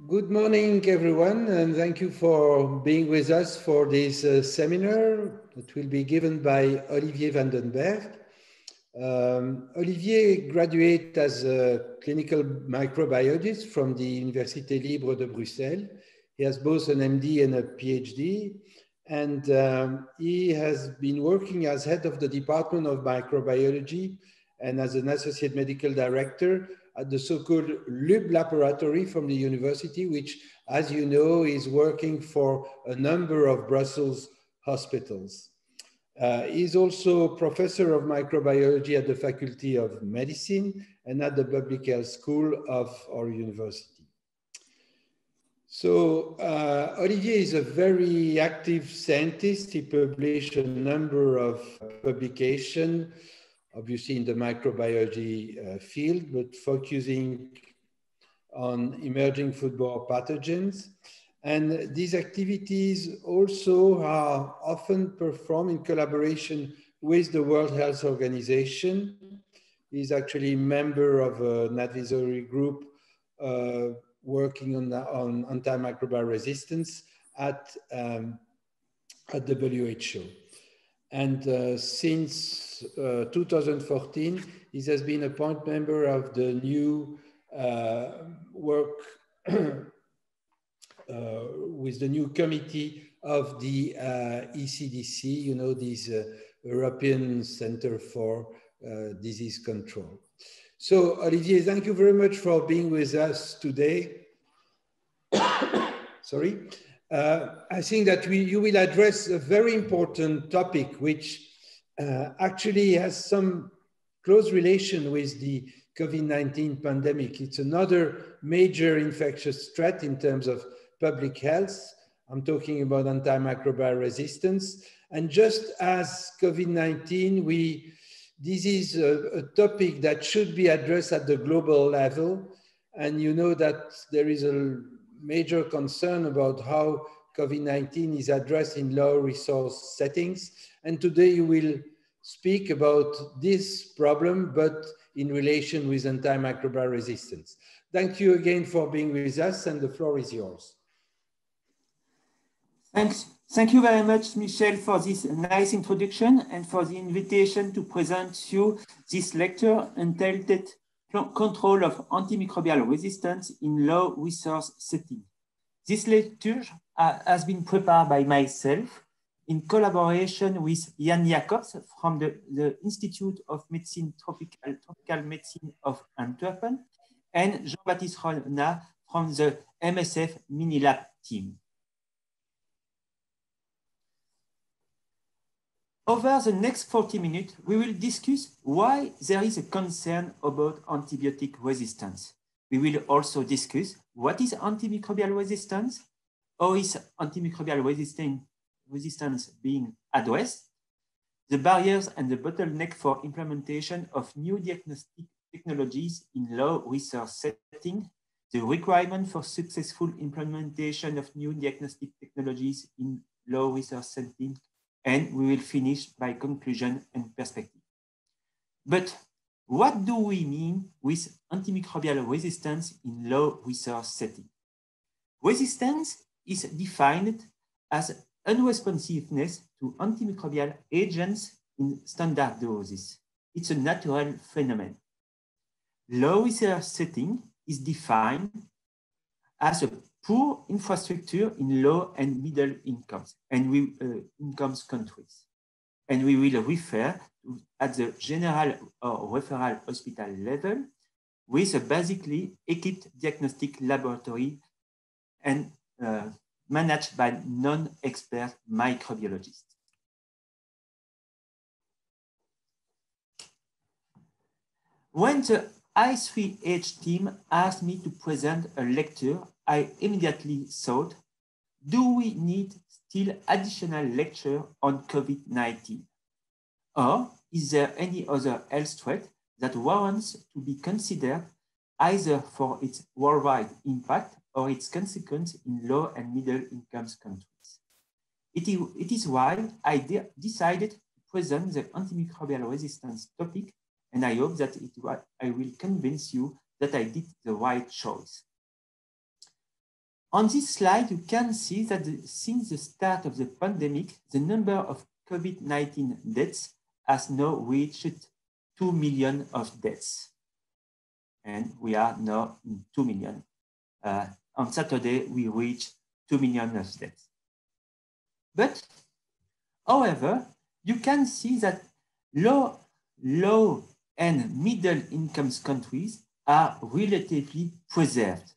Good morning, everyone, and thank you for being with us for this seminar that will be given by Olivier Vandenberg. Olivier graduated as a clinical microbiologist from the Université Libre de Bruxelles. He has both an MD and a PhD, and he has been working as head of the Department of Microbiology and as an associate medical director at the so-called Libre laboratory from the university, which, as you know, is working for a number of Brussels hospitals. He's also professor of microbiology at the Faculty of Medicine and at the Public Health School of our university. So Olivier is a very active scientist. He published a number of publications, obviously in the microbiology field, but focusing on emerging foodborne pathogens. And these activities also are often performed in collaboration with the World Health Organization. He's actually a member of an advisory group working on antimicrobial resistance at WHO. And since 2014, he has been appointed member of the new work with the new committee of the ECDC, you know, this European Center for Disease Control. So Olivier, thank you very much for being with us today. Sorry. I think that you will address a very important topic, which actually has some close relation with the COVID-19 pandemic. It's another major infectious threat in terms of public health. I'm talking about antimicrobial resistance. And just as COVID-19, this is a topic that should be addressed at the global level. And you know that there is a major concern about how COVID-19 is addressed in low resource settings. And today you will speak about this problem, but in relation with antimicrobial resistance. Thank you again for being with us, and the floor is yours. Thanks. Thank you very much, Michel, for this nice introduction and for the invitation to present you this lecture entitled Control of Antimicrobial Resistance in Low Resource Setting. This lecture has been prepared by myself in collaboration with Jan Jacobs from the Institute of Medicine, Tropical Medicine of Antwerp, and Jean-Baptiste Renat from the MSF Minilab team. Over the next 40 minutes, we will discuss why there is a concern about antibiotic resistance. We will also discuss what is antimicrobial resistance, how is antimicrobial resistance being addressed, the barriers and the bottleneck for implementation of new diagnostic technologies in low resource setting, the requirement for successful implementation of new diagnostic technologies in low resource setting, and we will finish by conclusion and perspective. But what do we mean with antimicrobial resistance in low resource setting? Resistance is defined as unresponsiveness to antimicrobial agents in standard doses. It's a natural phenomenon. Low resource setting is defined as a poor infrastructure in low and middle incomes and incomes countries. And we will refer to at the general or referral hospital level with a basically equipped diagnostic laboratory and managed by non-expert microbiologists. When the I3h team asked me to present a lecture, I immediately thought, do we need still additional lecture on COVID-19? Or is there any other health threat that warrants to be considered either for its worldwide impact or its consequence in low and middle income countries? It is why I decided to present the antimicrobial resistance topic, and I hope that I will convince you that I did the right choice. On this slide, you can see that since the start of the pandemic, the number of COVID-19 deaths has now reached 2 million of deaths. And we are now in 2 million. On Saturday, we reached 2 million of deaths. But, however, you can see that low and middle income countries are relatively preserved.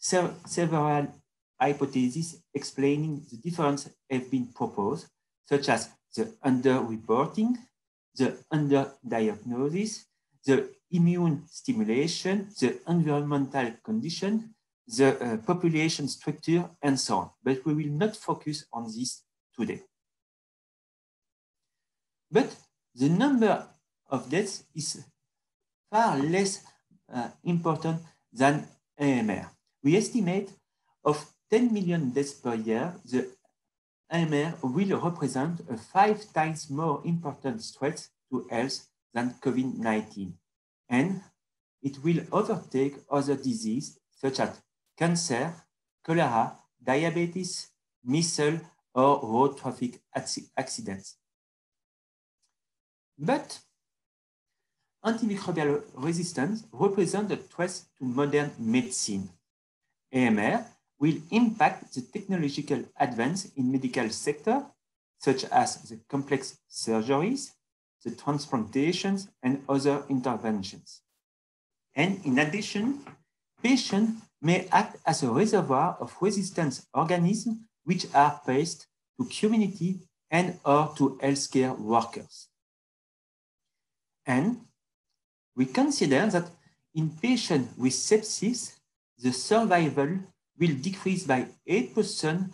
Several hypotheses explaining the difference have been proposed, such as the underreporting, the underdiagnosis, the immune stimulation, the environmental condition, the population structure, and so on. But we will not focus on this today. But the number of deaths is far less important than AMR. We estimate of 10 million deaths per year, the AMR will represent a 5 times more important threat to health than COVID-19. And it will overtake other diseases such as cancer, cholera, diabetes, measles, or road traffic accidents. But antimicrobial resistance represents a threat to modern medicine. AMR will impact the technological advance in medical sector, such as the complex surgeries, the transplantations, and other interventions. And in addition, patients may act as a reservoir of resistant organisms which are passed to community and or to healthcare workers. And we consider that in patients with sepsis, the survival will decrease by 8%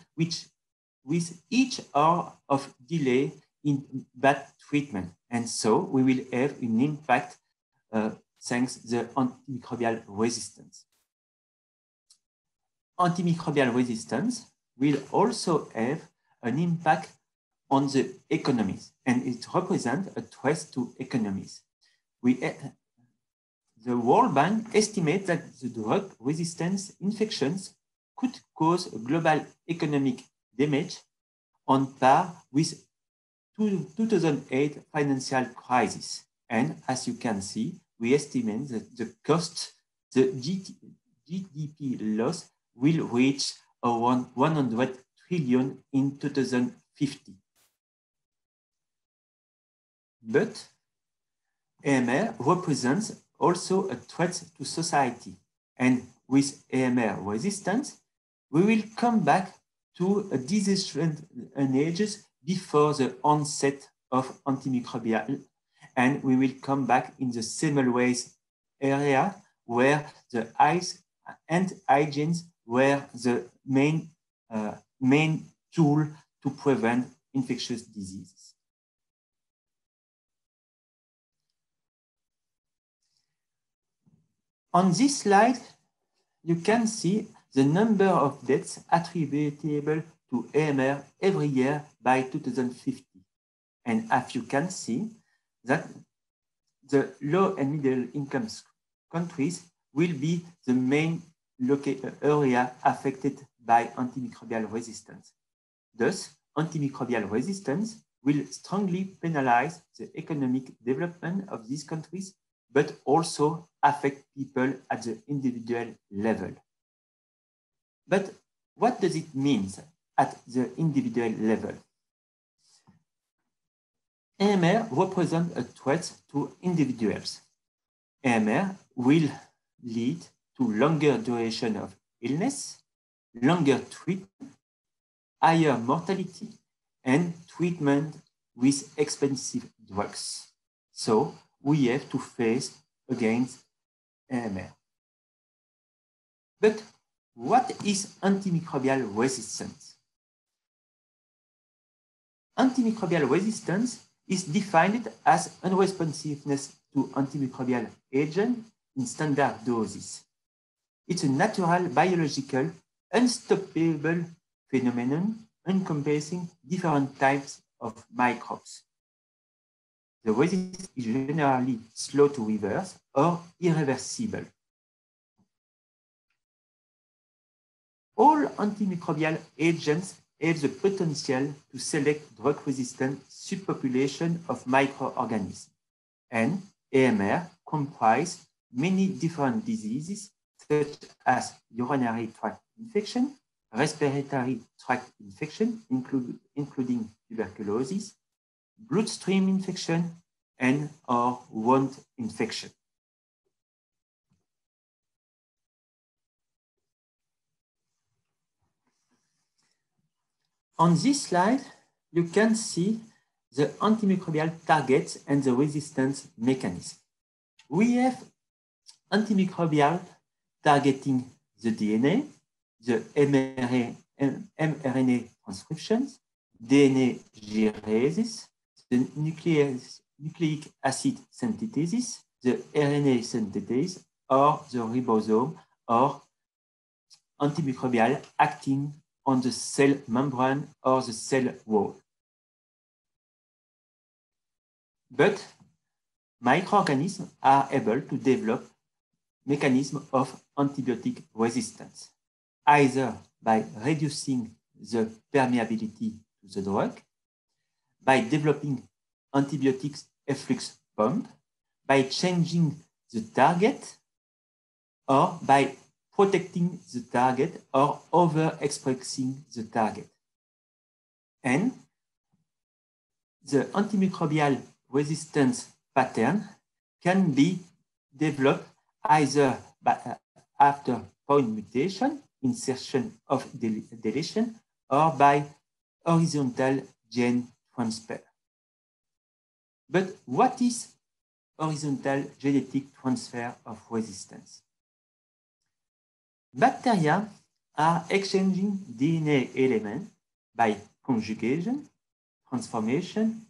with each hour of delay in bad treatment. And so we will have an impact thanks to the antimicrobial resistance. Antimicrobial resistance will also have an impact on the economies, and it represents a threat to economies. The World Bank estimates that the drug resistance infections could cause a global economic damage on par with 2008 financial crisis. And as you can see, we estimate that the cost, the GDP loss will reach around 100 trillion in 2050. But AMR represents also a threat to society. And with AMR resistance, we will come back to a disease-ridden ages before the onset of antimicrobial, and we will come back in the semmelweis area where the eyes and hygiene were the main tool to prevent infectious diseases. On this slide, you can see the number of deaths attributable to AMR every year by 2050. And as you can see, that the low and middle income countries will be the main area affected by antimicrobial resistance. Thus, antimicrobial resistance will strongly penalize the economic development of these countries, but also affect people at the individual level. But what does it mean at the individual level? AMR represents a threat to individuals. AMR will lead to longer duration of illness, longer treatment, higher mortality, and treatment with expensive drugs. So we have to face against AMR. But what is antimicrobial resistance? Antimicrobial resistance is defined as unresponsiveness to antimicrobial agent in standard doses. It's a natural, biological, unstoppable phenomenon encompassing different types of microbes. The resistance is generally slow to reverse or irreversible. All antimicrobial agents have the potential to select drug-resistant subpopulation of microorganisms, and AMR comprises many different diseases such as urinary tract infection, respiratory tract infection, including tuberculosis, bloodstream infection, and or wound infection. On this slide, you can see the antimicrobial targets and the resistance mechanism. We have antimicrobial targeting the DNA, the mRNA transcriptions, DNA gerases, the nucleic acid synthesis, the RNA synthesis, or the ribosome, or antimicrobial acting on the cell membrane or the cell wall. But microorganisms are able to develop mechanisms of antibiotic resistance, either by reducing the permeability to the drug, by developing antibiotics efflux pump, by changing the target, or by protecting the target or overexpressing the target. And the antimicrobial resistance pattern can be developed either after point mutation, insertion of deletion, or by horizontal gene transfer. But what is horizontal genetic transfer of resistance? Bacteria are exchanging DNA elements by conjugation, transformation,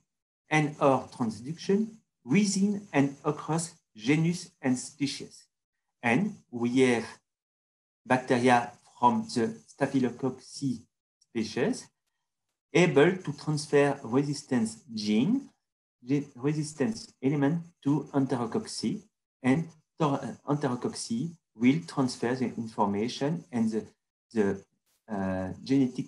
and or transduction within and across genus and species. And we have bacteria from the Staphylococcus species able to transfer resistance gene, resistance element to Enterococcus, and Enterococcus will transfer the information and the genetic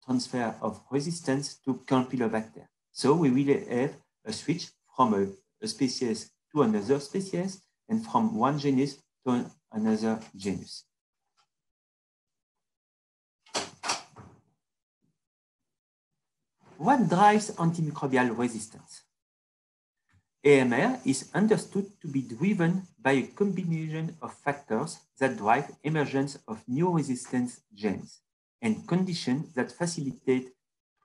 transfer of resistance to Campylobacter. So we will have a switch from a species to another species and from one genus to another genus. What drives antimicrobial resistance? AMR is understood to be driven by a combination of factors that drive emergence of new resistance genes and conditions that facilitate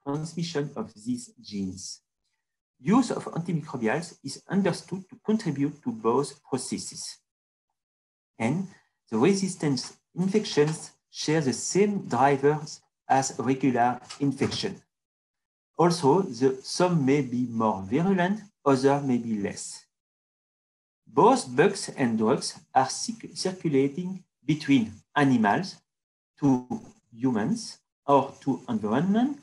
transmission of these genes. Use of antimicrobials is understood to contribute to both processes. And the resistance infections share the same drivers as regular infection. Also, some may be more virulent, others may be less. Both bugs and drugs are circulating between animals to humans or to environment,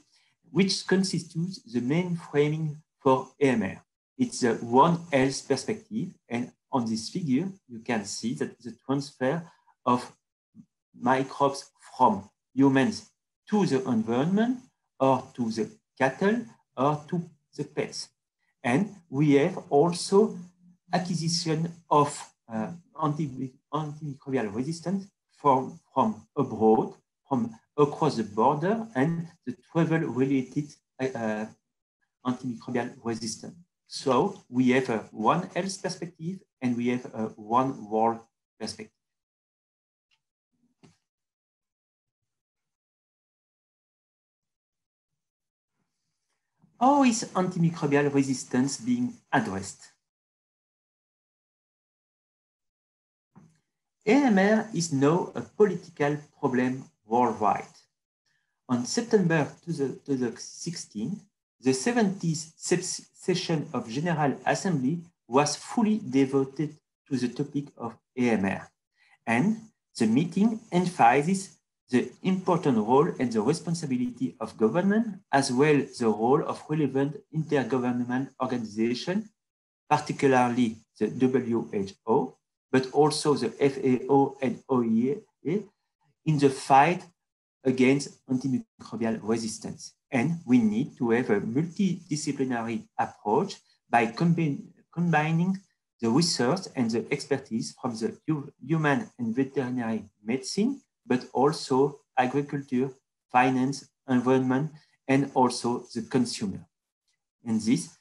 which constitutes the main framing for AMR. It's the One Health perspective, and on this figure, you can see that the transfer of microbes from humans to the environment or to the cattle or to the pets. And we have also acquisition of antimicrobial resistance from abroad, from across the border, and the travel-related antimicrobial resistance. So we have a One Health perspective and we have a One World perspective. How is antimicrobial resistance being addressed? AMR is now a political problem worldwide. On September 2016, the 70th session of General Assembly was fully devoted to the topic of AMR, and the meeting emphasizes the important role and the responsibility of government, as well as the role of relevant intergovernmental organizations, particularly the WHO, but also the FAO and OIE, in the fight against antimicrobial resistance. And we need to have a multidisciplinary approach by combining the research and the expertise from the human and veterinary medicine, but also agriculture, finance, environment, and also the consumer. And this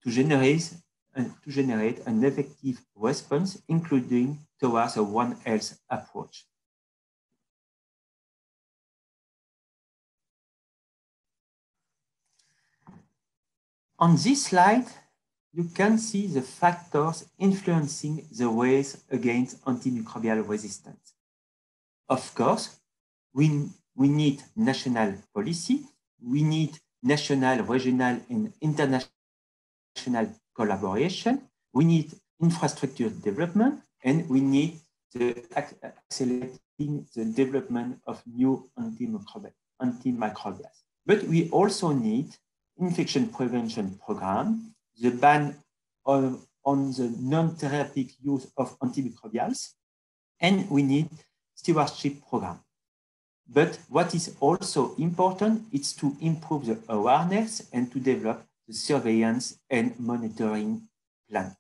to generate an effective response, including towards a One Health approach. On this slide, you can see the factors influencing the race against antimicrobial resistance. Of course, we need national policy, we need national, regional, and international collaboration, we need infrastructure development, and we need accelerating the development of new antimicrobials. But we also need infection prevention program, the ban on the non-therapeutic use of antimicrobials, and we need stewardship program. But what is also important is to improve the awareness and to develop the surveillance and monitoring plan.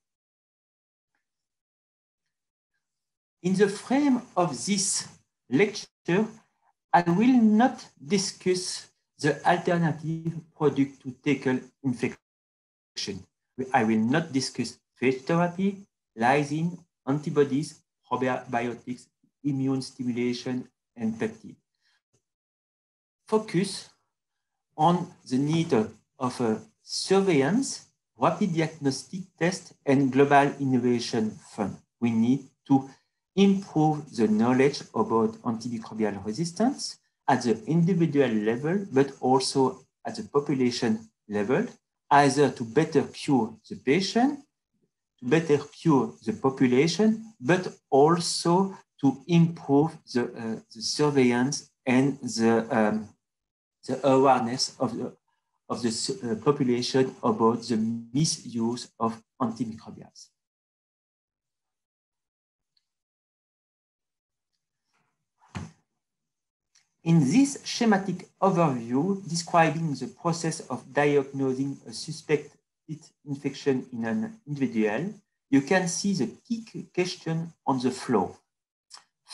In the frame of this lecture, I will not discuss the alternative product to tackle infection. I will not discuss phage therapy, lysine, antibodies, probiotics, immune stimulation, and peptide. Focus on the need of a surveillance, rapid diagnostic test, and global innovation fund. We need to improve the knowledge about antimicrobial resistance at the individual level, but also at the population level, either to better cure the patient, to better cure the population, but also to improve the surveillance and the awareness of the population about the misuse of antimicrobials. In this schematic overview describing the process of diagnosing a suspected infection in an individual, you can see the key question on the floor.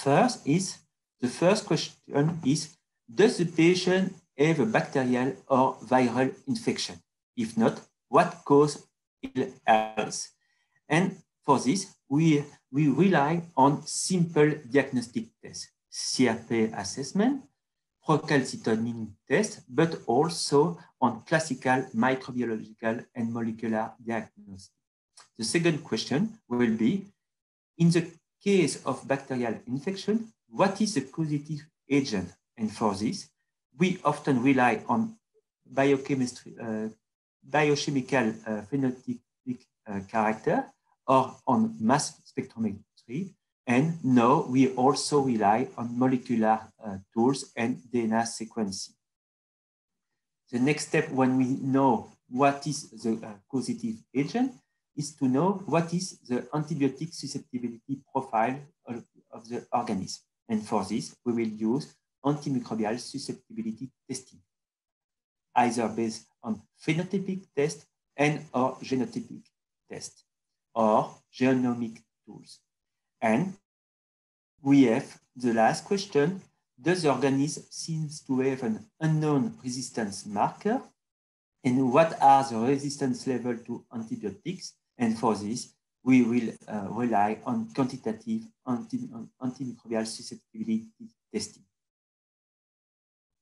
The first question is, does the patient have a bacterial or viral infection? If not, what causes ill health? And for this, we rely on simple diagnostic tests, CRP assessment, procalcitonin test, but also on classical microbiological and molecular diagnostics. The second question will be, in the case of bacterial infection, what is the causative agent? And for this, we often rely on biochemical phenotypic character or on mass spectrometry. And now we also rely on molecular tools and DNA sequencing. The next step, when we know what is the causative agent, is to know what is the antibiotic susceptibility profile of the organism. And for this, we will use antimicrobial susceptibility testing, either based on phenotypic test and or genotypic test, or genomic tools. And we have the last question, does the organism seem to have an unknown resistance marker? And what are the resistance level to antibiotics? And for this, we will rely on quantitative antimicrobial susceptibility testing.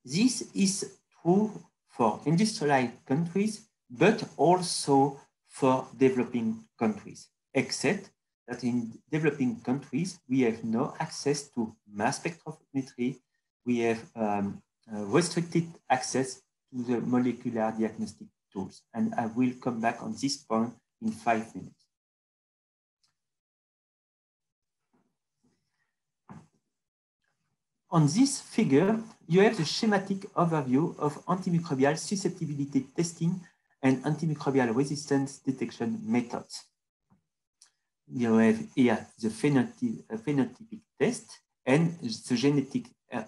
This is true for industrialized countries, but also for developing countries, except that in developing countries, we have no access to mass spectrometry. We have restricted access to the molecular diagnostic tools. And I will come back on this point in 5 minutes. On this figure, you have the schematic overview of antimicrobial susceptibility testing and antimicrobial resistance detection methods. You have here the phenotypic test and the genetic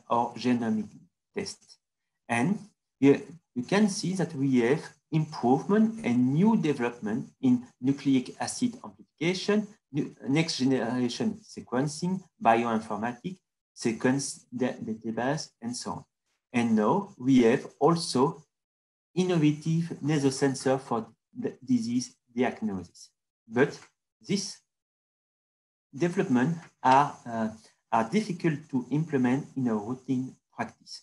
or genomic test. And here you can see that we have improvement and new development in nucleic acid amplification, next generation sequencing, bioinformatics, sequence database, and so on. And now we have also innovative nasosensor for the disease diagnosis. But these developments are difficult to implement in a routine practice.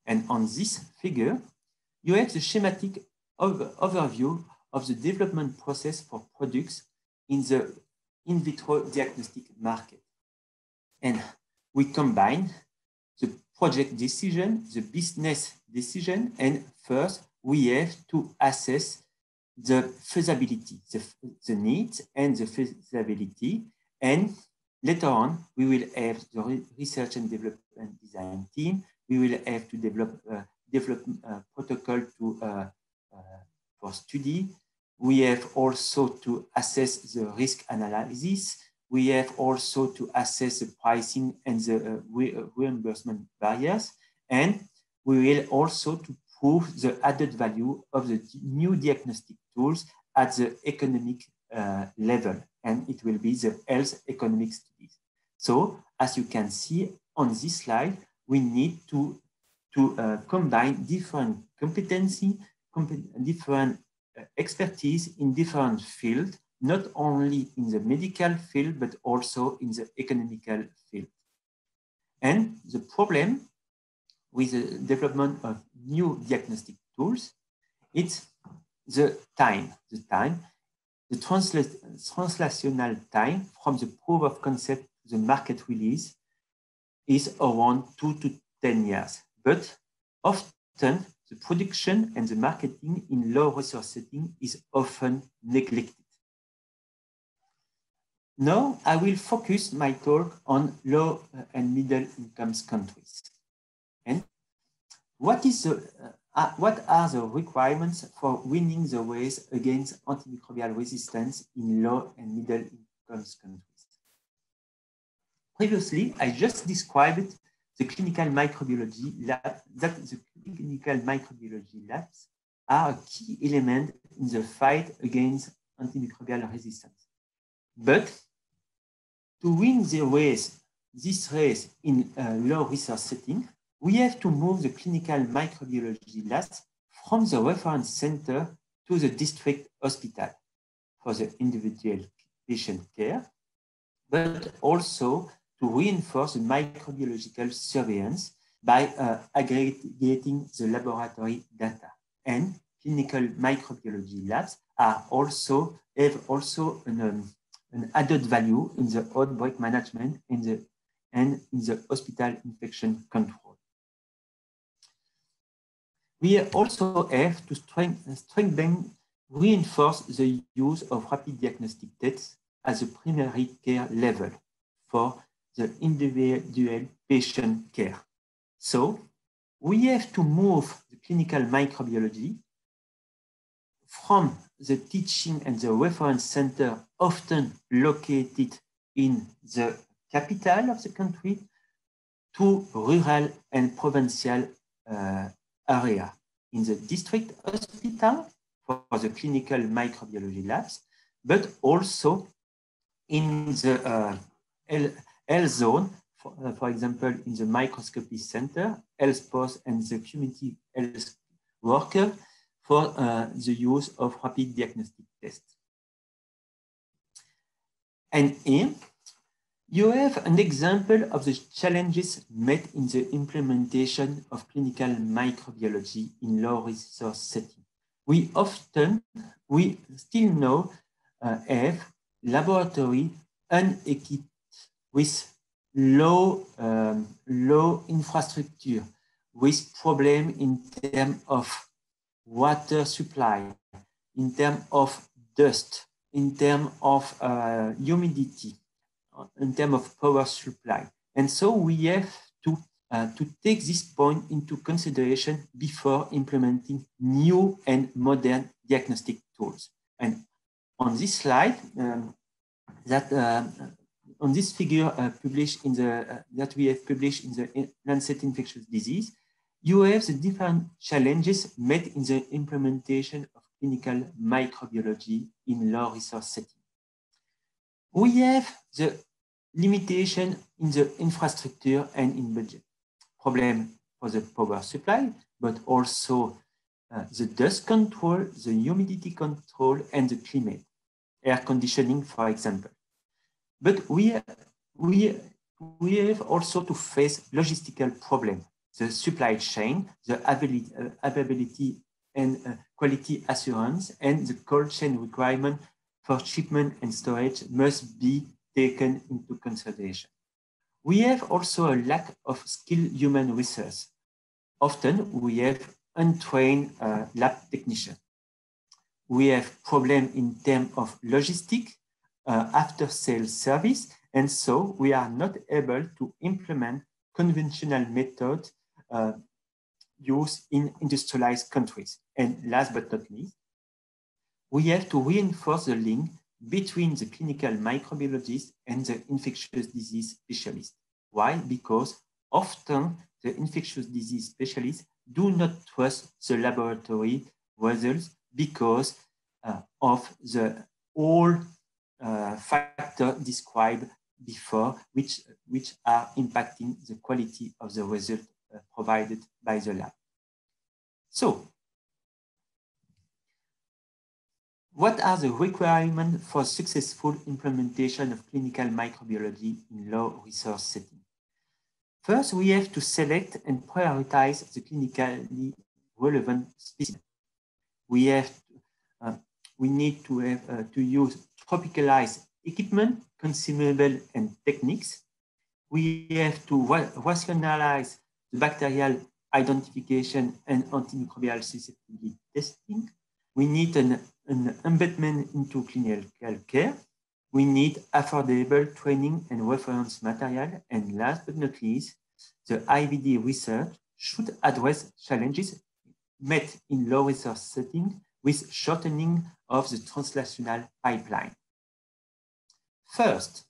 And on this figure, you have the schematic overview of the development process for products in the in vitro diagnostic market. And we combine the project decision, the business decision, and first we have to assess the feasibility, the needs and the feasibility. And later on, we will have the research and development design team. We will have to develop a protocol for study. We have also to assess the risk analysis. We have also to assess the pricing and the reimbursement barriers. And we will also to prove the added value of the new diagnostic tools at the economic level. And it will be the health economic studies. So as you can see on this slide, we need to combine different competency, different expertise in different fields, not only in the medical field, but also in the economical field. And the problem with the development of new diagnostic tools, it's the time. The translational time from the proof of concept to the market release is around 2 to 10 years. But often the production and the marketing in low resource setting is often neglected. Now I will focus my talk on low and middle income countries. And what are the requirements for winning the race against antimicrobial resistance in low and middle income countries? Previously, I just described the clinical microbiology lab, that the clinical microbiology labs are a key element in the fight against antimicrobial resistance. But to win this race in a low resource setting, we have to move the clinical microbiology labs from the reference center to the district hospital for the individual patient care, but also to reinforce the microbiological surveillance by aggregating the laboratory data. And clinical microbiology labs have also an added value in the outbreak management and in the hospital infection control. We also have to reinforce the use of rapid diagnostic tests as a primary care level for the individual patient care. So we have to move the clinical microbiology from the teaching and the reference center, often located in the capital of the country, to rural and provincial area, in the district hospital for the clinical microbiology labs, but also in the health zone, for example, in the microscopy center, health post, and the community health worker for the use of rapid diagnostic tests. And here, you have an example of the challenges met in the implementation of clinical microbiology in low resource setting. We still now have laboratory unequipped with low infrastructure, with problem in terms of water supply, in terms of dust, in terms of humidity, in terms of power supply. And so we have to take this point into consideration before implementing new and modern diagnostic tools. And on this slide, on this figure published in that we have published in the Lancet Infectious Disease, you have the different challenges met in the implementation of clinical microbiology in low resource setting. We have the limitation in the infrastructure and in budget. Problem for the power supply, but also the dust control, the humidity control, and the climate, air conditioning, for example. But we have also to face logistical problems. The supply chain, the availability and quality assurance, and the cold chain requirement for shipment and storage must be taken into consideration. We have also a lack of skilled human resource. Often we have untrained lab technicians. We have problems in terms of logistics, after-sales service, and so we are not able to implement conventional methods used in industrialized countries. And last but not least, we have to reinforce the link between the clinical microbiologist and the infectious disease specialist. Why? Because often the infectious disease specialists do not trust the laboratory results because of the all factors described before, which are impacting the quality of the result provided by the lab. So, what are the requirements for successful implementation of clinical microbiology in low resource setting? First, we have to select and prioritize the clinically relevant specimens. We need to have to use tropicalized equipment, consumable, and techniques. We have to rationalize the bacterial identification and antimicrobial susceptibility testing. We need an embedment into clinical care. We need affordable training and reference material. And last but not least, the IVD research should address challenges met in low resource setting with shortening of the translational pipeline. First,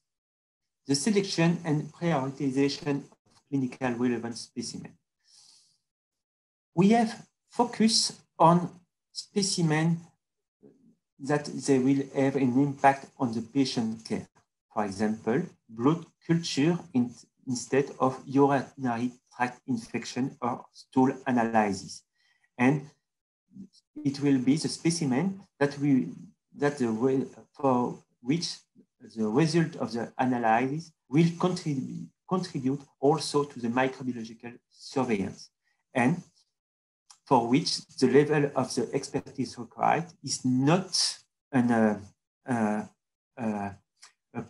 the selection and prioritization of clinical relevant specimens. We have focused on specimens that they will have an impact on the patient care. For example, blood culture instead of urinary tract infection or stool analysis. And it will be the specimen for which the result of the analysis will contribute also to the microbiological surveillance, and for which the level of the expertise required is not a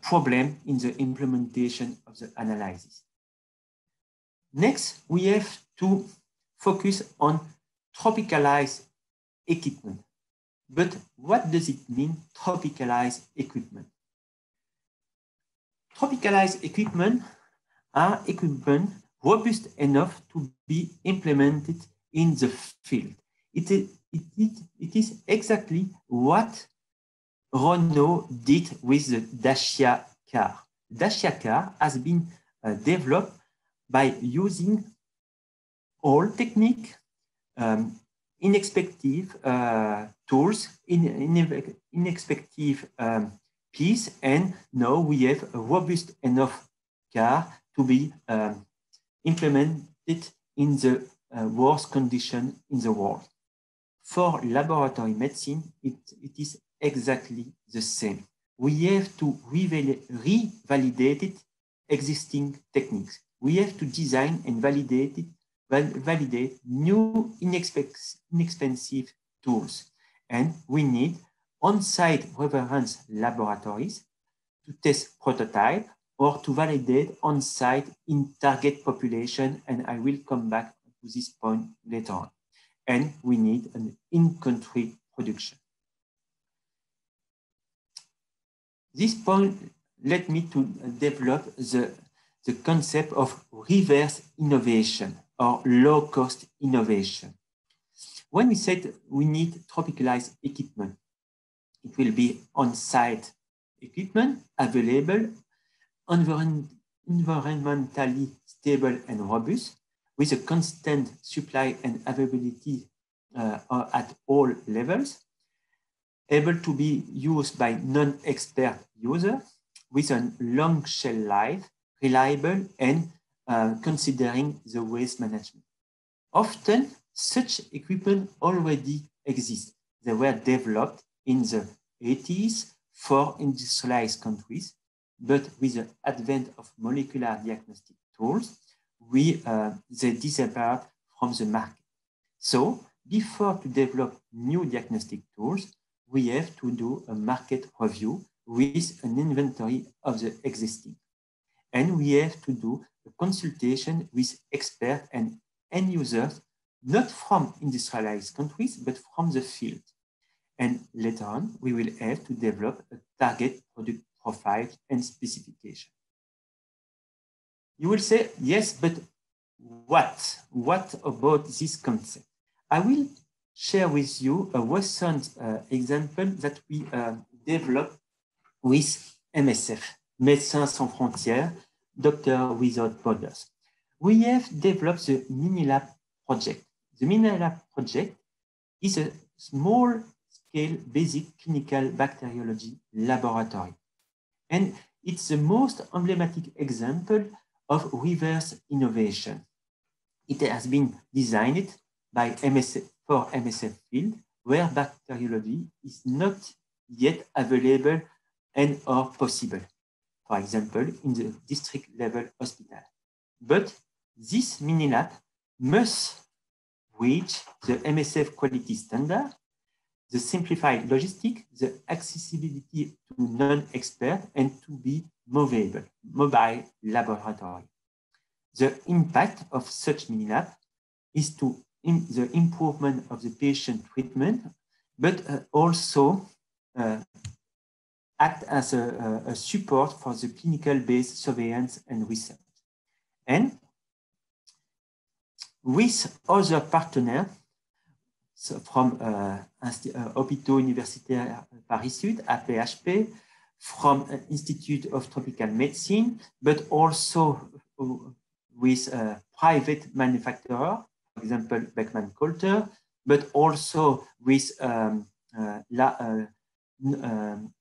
problem in the implementation of the analysis. Next, we have to focus on tropicalized equipment. But what does it mean, tropicalized equipment? Tropicalized equipment are equipment robust enough to be implemented in the field. It is exactly what Renault did with the Dacia car. Dacia car has been developed by using old technique, inexpensive tools, inexpensive piece, and now we have a robust enough car to be implemented in the worst condition in the world. For laboratory medicine, it is exactly the same. We have to revalidate existing techniques. We have to design and validate new inexpensive tools. And we need on-site reference laboratories to test prototype or to validate on-site in target population. And I will come back to this point later on. And we need an in-country production. This point led me to develop the concept of reverse innovation or low-cost innovation. When we said we need tropicalized equipment, it will be on-site equipment available, environmentally stable and robust, with a constant supply and availability at all levels, able to be used by non-expert users with a long shelf life, reliable, and considering the waste management. Often, such equipment already exists. They were developed in the 80s for industrialized countries, but with the advent of molecular diagnostic tools, they disappeared from the market. So, before to develop new diagnostic tools, we have to do a market review with an inventory of the existing. And we have to do a consultation with experts and end users, not from industrialized countries, but from the field. And later on, we will have to develop a target product profile and specification. You will say, yes, but what? What about this concept? I will share with you a recent example that we developed with MSF, Médecins Sans Frontières, Doctors Without Borders. We have developed the MiniLab project. The MiniLab project is a small-scale basic clinical bacteriology laboratory. And it's the most emblematic example of reverse innovation. It has been designed by MSF for MSF field, where bacteriology is not yet available and or possible. For example, in the district level hospital. But this mini lab must reach the MSF quality standard, the simplified logistics, the accessibility to non-expert, and to be mobile laboratory. The impact of such mini lab is to the improvement of the patient treatment, but also act as a support for the clinical-based surveillance and research. And with other partners from Hôpitaux Universitaires Paris Sud, APHP, from Institute of Tropical Medicine, but also with private manufacturers, for example, Beckman Coulter, but also with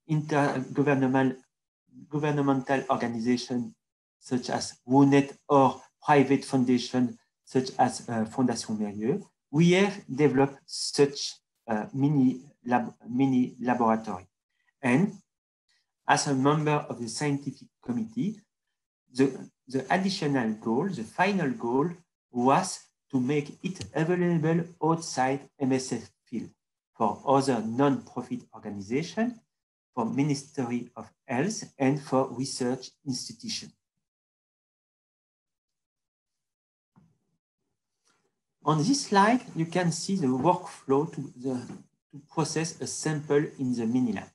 intergovernmental organizations such as WUNET or private foundations such as Fondation Mérieux, we have developed such mini laboratory. And as a member of the scientific committee, the additional goal, the final goal, was to make it available outside MSF field for other non-profit organizations, for Ministry of Health, and for research institutions. On this slide, you can see the workflow to process a sample in the mini lab.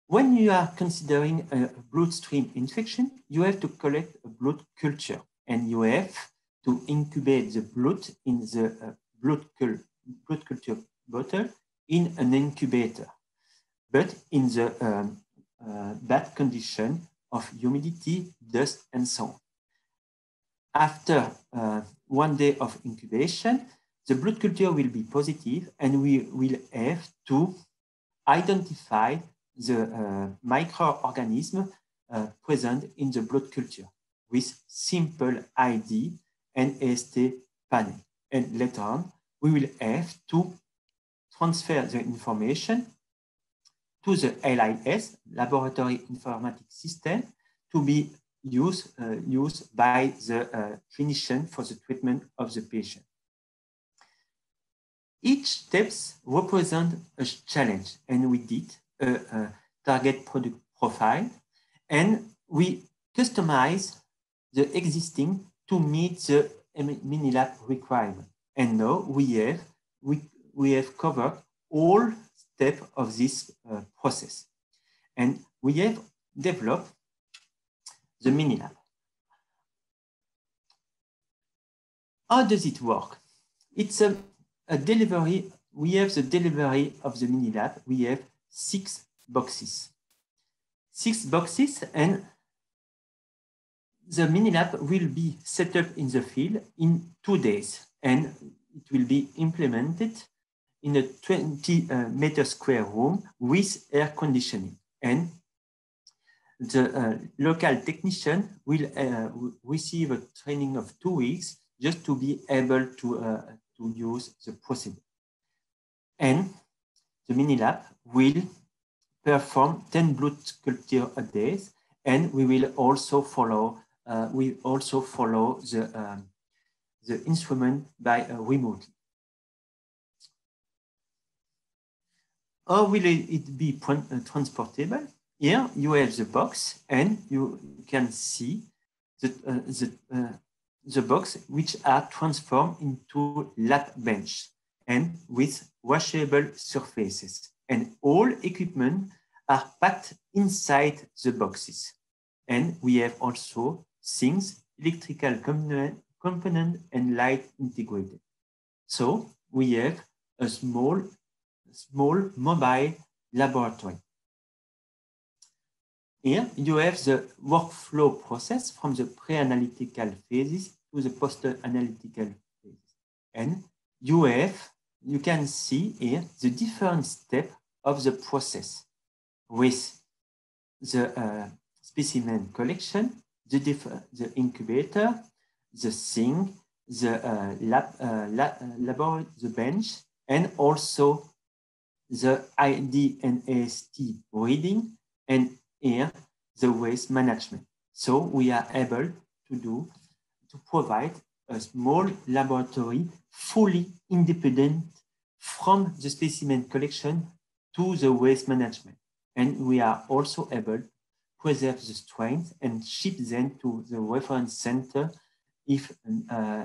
When you are considering a bloodstream infection, you have to collect a blood culture, and you have to incubate the blood in the blood culture bottle in an incubator, but in the bad condition of humidity, dust, and so on. After 1 day of incubation, the blood culture will be positive, and we will have to identify the microorganism present in the blood culture with simple ID and AST panel. And later on, we will have to transfer the information to the LIS, Laboratory Informatics System, to be used by the clinician for the treatment of the patient. Each step represents a challenge, and we did a target product profile, and we customize the existing to meet the mini lab requirement. And now we have covered all steps of this process, and we have developed the mini lab. How does it work? It's a delivery. We have the delivery of the mini lab. We have 6 boxes. 6 boxes, and The mini lab will be set up in the field in 2 days, and it will be implemented in a 20 square room with air conditioning. And the local technician will receive a training of 2 weeks just to be able to use the procedure. And the mini lab will perform 10 blood culture a day, and we will also follow the instrument by remotely. How will it be transportable? Here you have the box, and you can see the box which are transformed into lab bench and with washable surfaces. And all equipment are packed inside the boxes. And we have also sinks, electrical component and light integrated. So we have a small mobile laboratory. Here you have the workflow process from the pre-analytical phases to the post-analytical phases. And you can see here the different steps of the process with the specimen collection, the incubator, the sink, the the bench, and also the ID and AST reading, and here the waste management. So we are able to provide a small laboratory fully independent from the specimen collection to the waste management. And we are also able to preserve the strains and ship them to the reference center if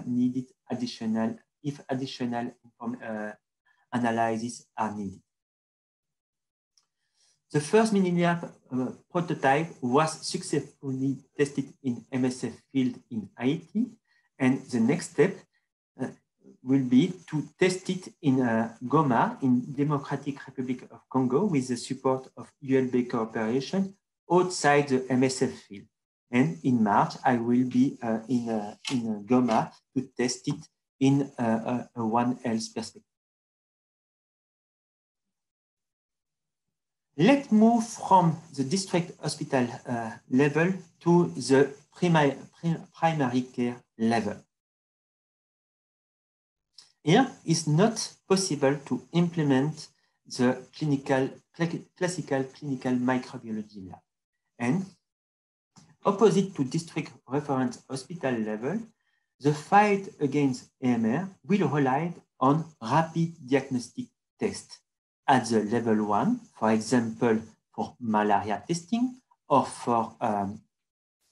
needed additional analyses are needed. The first mini lab prototype was successfully tested in MSF field in Haiti, and the next step will be to test it in Goma in Democratic Republic of Congo with the support of ULB cooperation outside the MSF field. And in March, I will be in Goma to test it in a One Health perspective. Let's move from the district hospital level to the primary care level. Here, it's not possible to implement the classical clinical microbiology lab. And opposite to district reference hospital level, the fight against AMR will rely on rapid diagnostic tests at the level 1, for example, for malaria testing, or for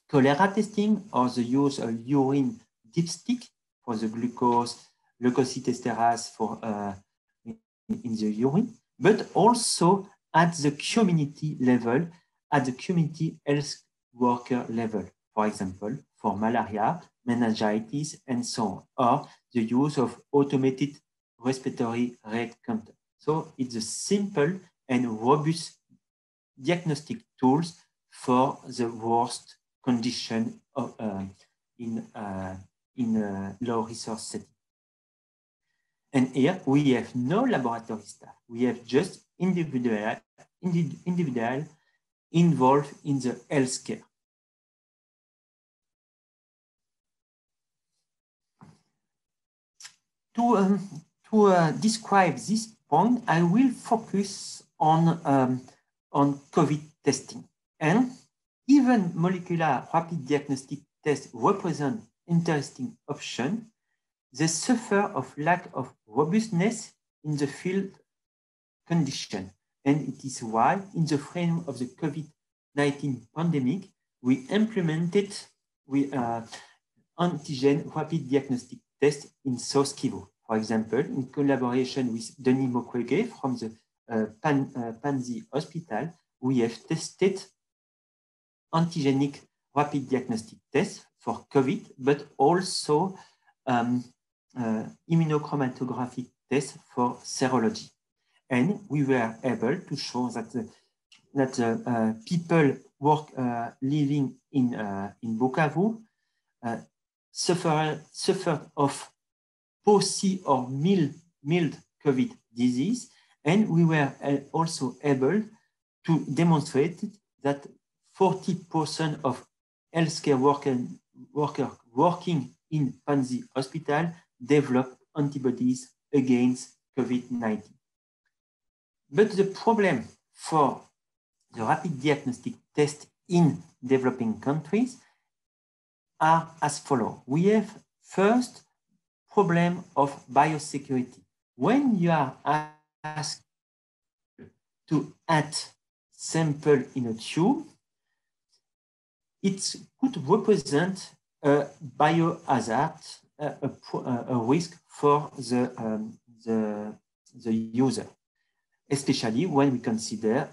cholera testing, or the use of urine dipstick for the glucose, leukocytosterase for in the urine, but also at the community level, at the community health worker level, for example, for malaria, meningitis, and so on, or the use of automated respiratory rate counter. So it's a simple and robust diagnostic tools for the worst condition of, in a low resource setting. And here we have no laboratory staff. We have just individual involved in the healthcare. To describe this point, I will focus on COVID testing. And even molecular rapid diagnostic tests represent interesting option, they suffer of lack of robustness in the field condition. And it is why, in the frame of the COVID-19 pandemic, we implemented antigen rapid diagnostic tests in South Kivu. For example, in collaboration with Denis Mukwege from the Panzi Hospital, we have tested antigenic rapid diagnostic tests for COVID, but also immunochromatographic tests for serology. And we were able to show that people living in Bukavu suffered of POC or mild COVID disease, and we were also able to demonstrate that 40% of healthcare workers working in Panzi Hospital developed antibodies against COVID-19. But the problem for the rapid diagnostic test in developing countries are as follows. We have first problem of biosecurity. When you are asked to add sample in a tube, it could represent a biohazard, a risk for the user, especially when we consider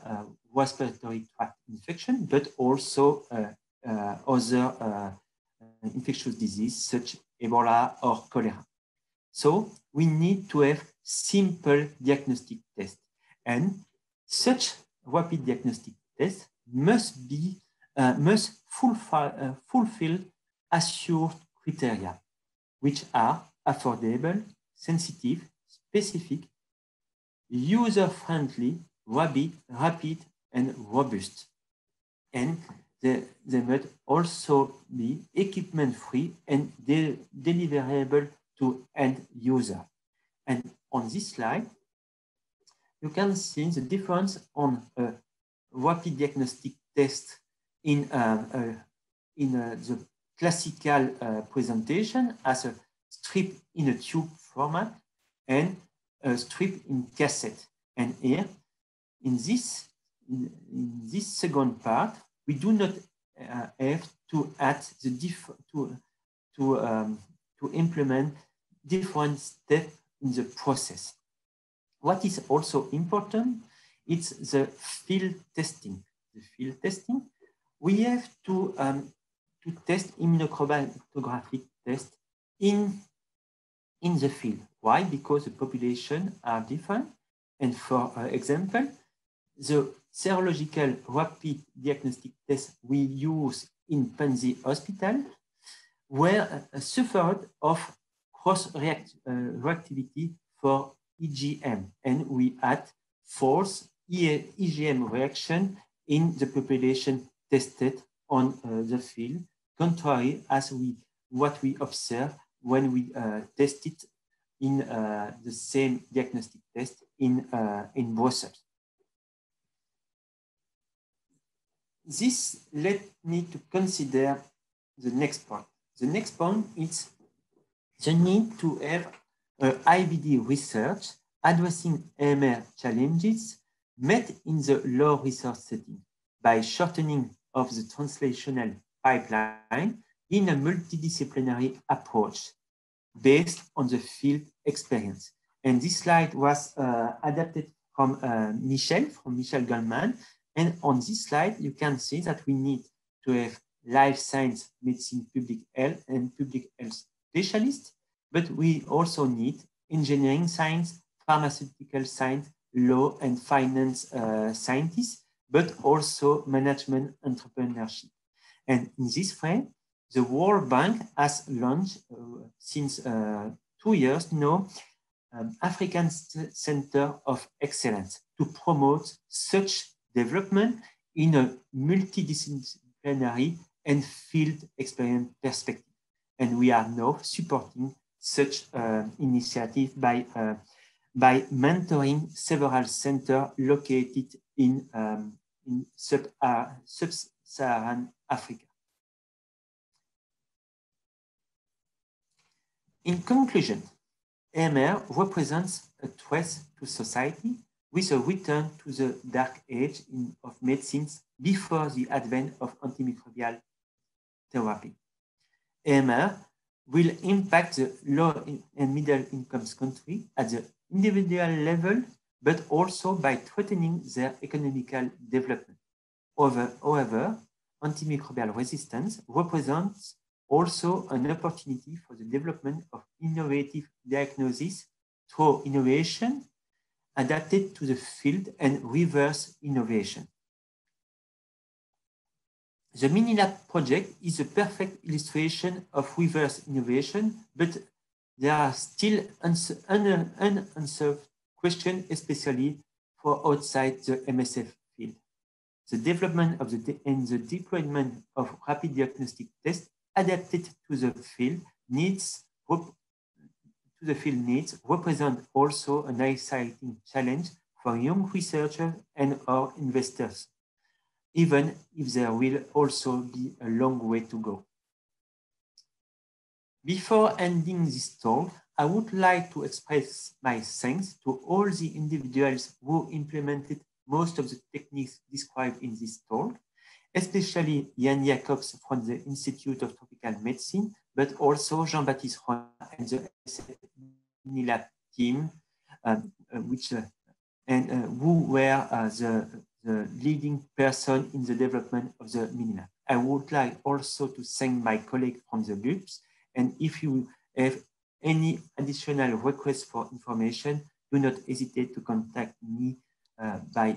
respiratory tract infection, but also other infectious diseases such as Ebola or cholera. So we need to have simple diagnostic tests, and such rapid diagnostic tests must fulfill assured criteria, which are affordable, sensitive, specific, user-friendly, rapid, and robust. And they must also be equipment-free and deliverable to end user. And on this slide, you can see the difference on a rapid diagnostic test in the classical presentation as a strip in a tube format and a strip in cassette. And here, in this second part, we do not have to add to implement different steps in the process. What is also important is the field testing. The field testing, we have to test immunochromatographic test in the field. Why? Because the population are different. And for example, the serological rapid diagnostic test we use in Panzi Hospital were suffered of cross-reactivity for IgM, and we had false IgM reaction in the population tested on the field, contrary as what we observed when we tested in the same diagnostic test in Brussels. This led me to consider the next point. The next point is the need to have IVD research addressing AMR challenges met in the low research setting by shortening of the translational pipeline in a multidisciplinary approach based on the field experience. And this slide was adapted from Michel Goldman. And on this slide, you can see that we need to have life science, medicine, public health, and public health specialists, but we also need engineering science, pharmaceutical science, law and finance scientists, but also management entrepreneurship. And in this frame, the World Bank has launched since 2 years now, African Center of Excellence to promote such development in a multidisciplinary and field experience perspective. And we are now supporting such initiative by mentoring several centers located in sub-Saharan Africa. In conclusion, AMR represents a threat to society with a return to the dark age of medicines before the advent of antimicrobial therapy. AMR will impact the low and middle income countries at the individual level, but also by threatening their economical development. However, antimicrobial resistance represents also an opportunity for the development of innovative diagnosis through innovation adapted to the field and reverse innovation. The mini-lab project is a perfect illustration of reverse innovation, but there are still unanswered questions, especially for outside the MSF field. The development of and the deployment of rapid diagnostic tests adapted to the field needs represent also an exciting challenge for young researchers and our investors, even if there will also be a long way to go. Before ending this talk, I would like to express my thanks to all the individuals who implemented most of the techniques described in this talk, especially Jan Jacobs from the Institute of Tropical Medicine, but also Jean-Baptiste Roy and the Unilab team, who were the leading person in the development of the Minilab. I would like also to thank my colleague from the Libre, and if you have any additional requests for information, do not hesitate to contact me by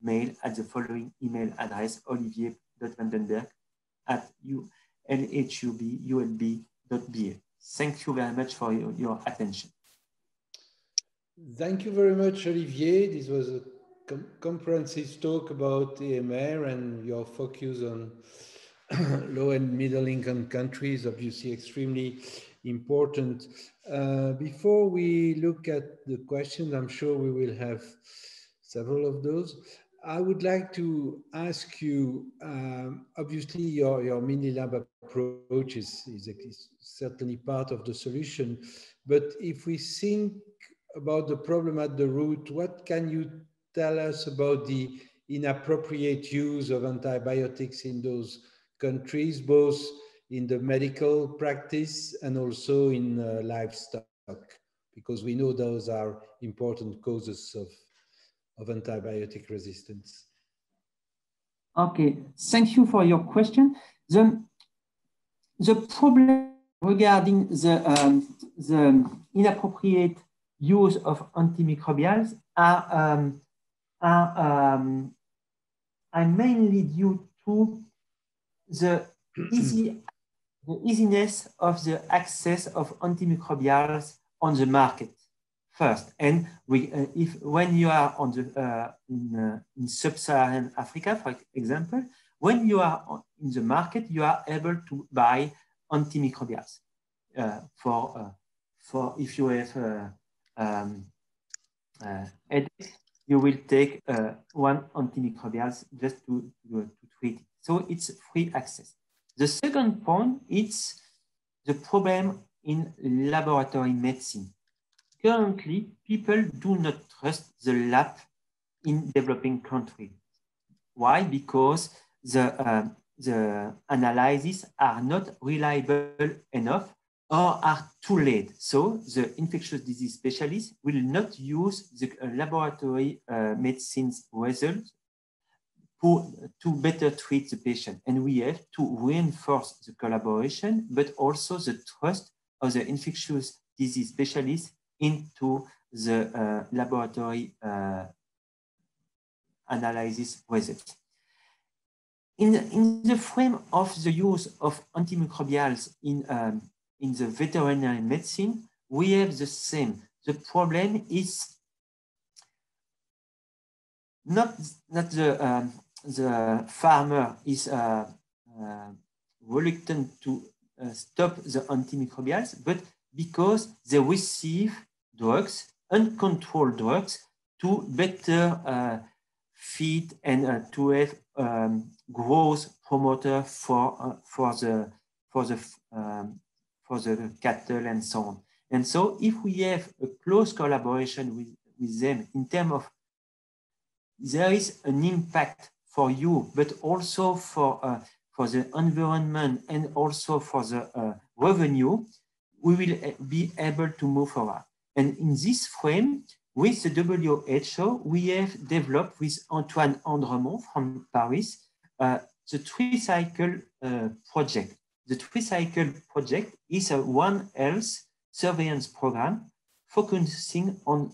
mail at the following email address, olivier.vandenberg@lhubulb.be. Thank you very much for your attention. Thank you very much, Olivier. This was a comprehensive talk about AMR and your focus on low and middle income countries, obviously extremely important. Before we look at the questions, I'm sure we will have several of those. I would like to ask you, obviously your mini lab approach is certainly part of the solution, but if we think about the problem at the root, what can you tell us about the inappropriate use of antibiotics in those countries, both in the medical practice and also in livestock? Because we know those are important causes of antibiotic resistance. Okay, thank you for your question. The problem regarding the inappropriate use of antimicrobials are mainly due to the easiness of the access of antimicrobials on the market first. And when you are on the in sub-Saharan Africa, for example, when you are in the market, you are able to buy antimicrobials for if you have headache, you will take one antimicrobials just to treat it. So it's free access. The second point is the problem in laboratory medicine. Currently, people do not trust the lab in developing countries. Why? Because the analyses are not reliable enough or are too late. So the infectious disease specialists will not use the laboratory medicine's results to better treat the patient. And we have to reinforce the collaboration, but also the trust of the infectious disease specialists into the laboratory analysis results. In the frame of the use of antimicrobials in the veterinary medicine, we have the same. The problem is not that the farmer is reluctant to stop the antimicrobials, but because they receive drugs, uncontrolled drugs, to better feed and to have growth promoter for the cattle and so on. And so if we have a close collaboration with them in terms of there is an impact for you, but also for the environment and also for the revenue, we will be able to move forward. And in this frame, with the WHO, we have developed with Antoine Andremont from Paris, the 3-cycle project. The 3-cycle project is a One Health surveillance program focusing on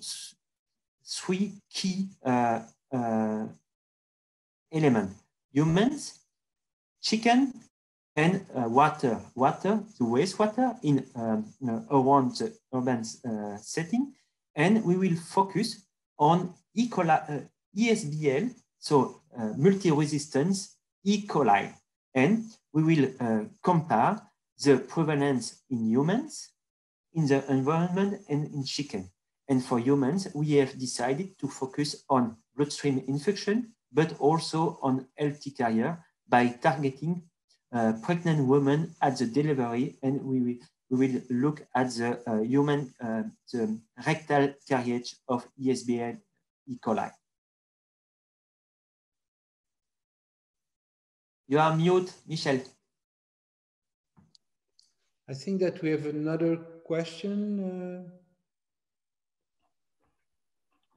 3 key elements: humans, chicken, and water to wastewater in around the urban setting. And we will focus on E. coli, ESBL, so multi-resistance E. coli. And we will compare the prevalence in humans, in the environment, and in chicken. And for humans, we have decided to focus on bloodstream infection, but also on healthy carrier by targeting pregnant women at the delivery, and we will look at the human, the rectal carriage of ESBL E. coli. You are mute, Michel. I think that we have another question.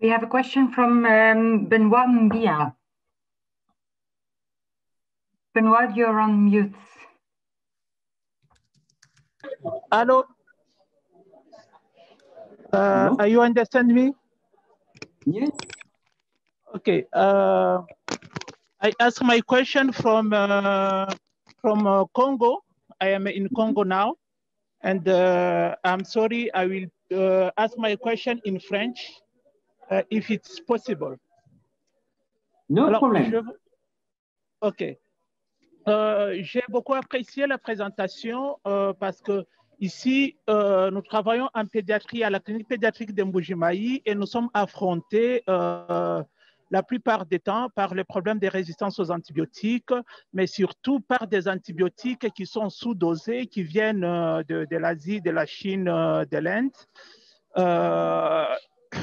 We have a question from Benoit Mbia. Benoit, you're on mute. Hello. Are you understand me? Yes. Okay. I ask my question from Congo. I am in Congo now, and I'm sorry. I will ask my question in French, if it's possible. No problem. Ok. J'ai beaucoup apprécié la présentation parce que ici, nous travaillons en pédiatrie à la clinique pédiatrique de Mbujimayi et nous sommes affrontés la plupart des temps par le problème des résistances aux antibiotiques, mais surtout par des antibiotiques qui sont sous-dosés, qui viennent de l'Asie, de la Chine, de l'Inde.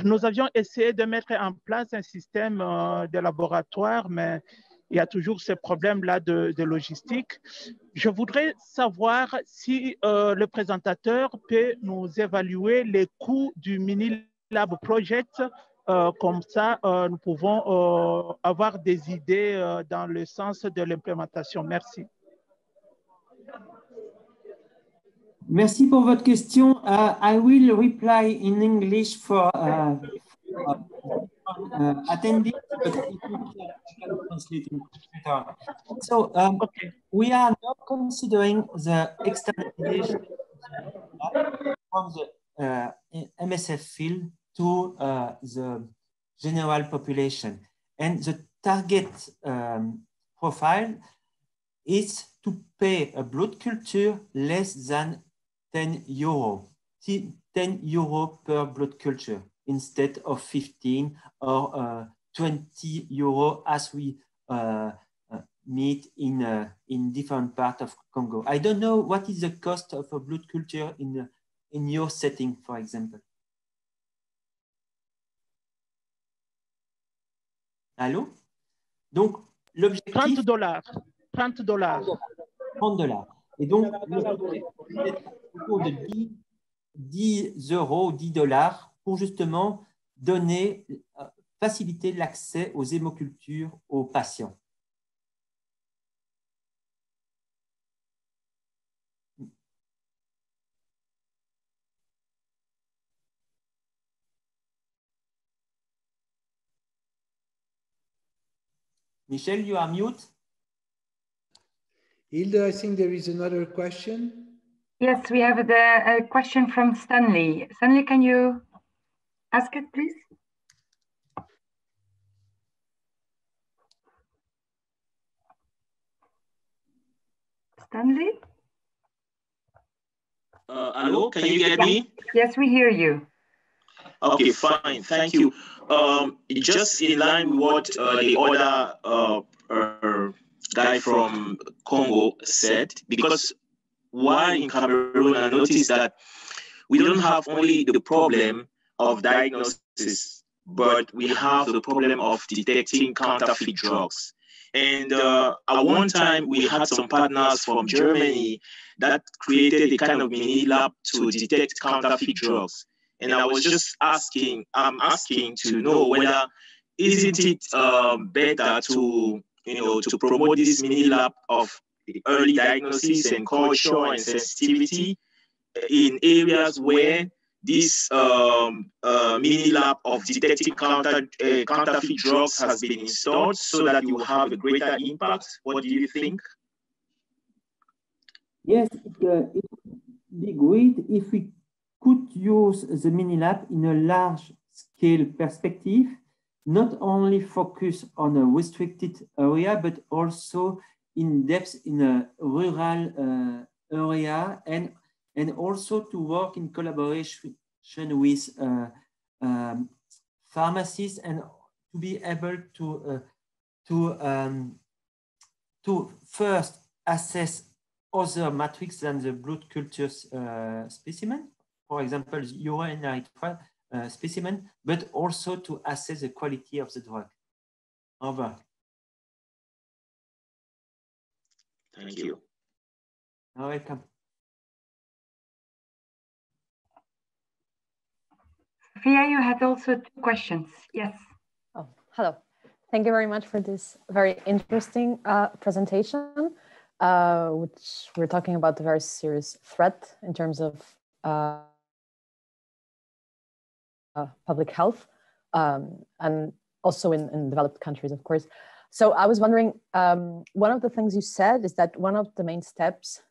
Nous avions essayé de mettre en place un système de laboratoire, mais il y a toujours ce problème-là de logistique. Je voudrais savoir si le présentateur peut nous évaluer les coûts du mini-lab project. Comme ça, nous pouvons avoir des idées dans le sens de l'implémentation. Merci. Merci pour votre question. I will reply in English for attending, but I can translate in later. So okay. We are not considering the externalization from the MSF field to the general population. And the target profile is to pay a blood culture less than 10 euro, 10 euro per blood culture instead of 15 or 20 euro as we meet in different parts of Congo. I don't know what is the cost of a blood culture in your setting, for example. Allô? Donc, l'objectif... $30. $30. Et donc, c'est autour de 10 euros, 10 dollars pour justement donner, faciliter l'accès aux hémocultures aux patients. Michel, you are mute. Hilda, I think there is another question. Yes, we have a question from Stanley. Stanley, can you ask it, please? Stanley? Hello, can you get me? Yes, we hear you. Okay, fine, thank you. Just in line with what the other guy from Congo said, because while in Cameroon, I noticed that we don't have only the problem of diagnosis, but we have the problem of detecting counterfeit drugs. And at one time, we had some partners from Germany that created a kind of mini lab to detect counterfeit drugs. And I was just asking, I'm asking to know whether isn't it better to, to promote this mini lab of early diagnosis and culture and sensitivity in areas where this mini lab of detecting counterfeit drugs has been installed so that you have a greater impact? What do you think? Yes, it would be great if we could use the mini-lab in a large-scale perspective, not only focus on a restricted area, but also in depth in a rural area, and also to work in collaboration with pharmacists, and to be able to first assess other matrix than the blood culture specimen, for example, the urinary specimen, but also to assess the quality of the drug. Over. Thank you. You're welcome. Sophia, you had also 2 questions. Yes. Oh, hello. Thank you very much for this very interesting presentation, which we're talking about a very serious threat in terms of public health, and also in developed countries, of course. So I was wondering, one of the things you said is that one of the main steps,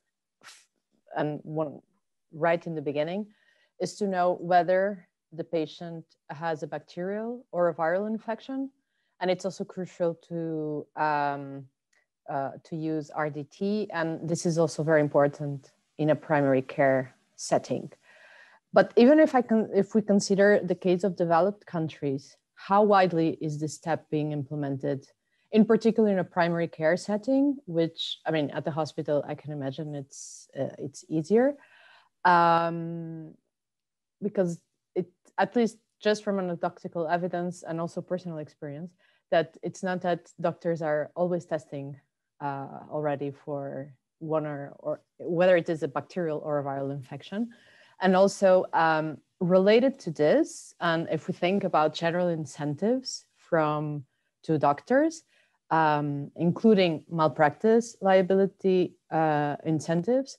and one right in the beginning, is to know whether the patient has a bacterial or a viral infection. And it's also crucial to use RDT. And this is also very important in a primary care setting. But even if we consider the case of developed countries, how widely is this step being implemented, in particular in a primary care setting, which, I mean, at the hospital, I can imagine it's easier, because at least just from anecdotal evidence and also personal experience, that it's not that doctors are always testing already for one or whether it is a bacterial or a viral infection. And also related to this, and if we think about general incentives to doctors, including malpractice liability incentives,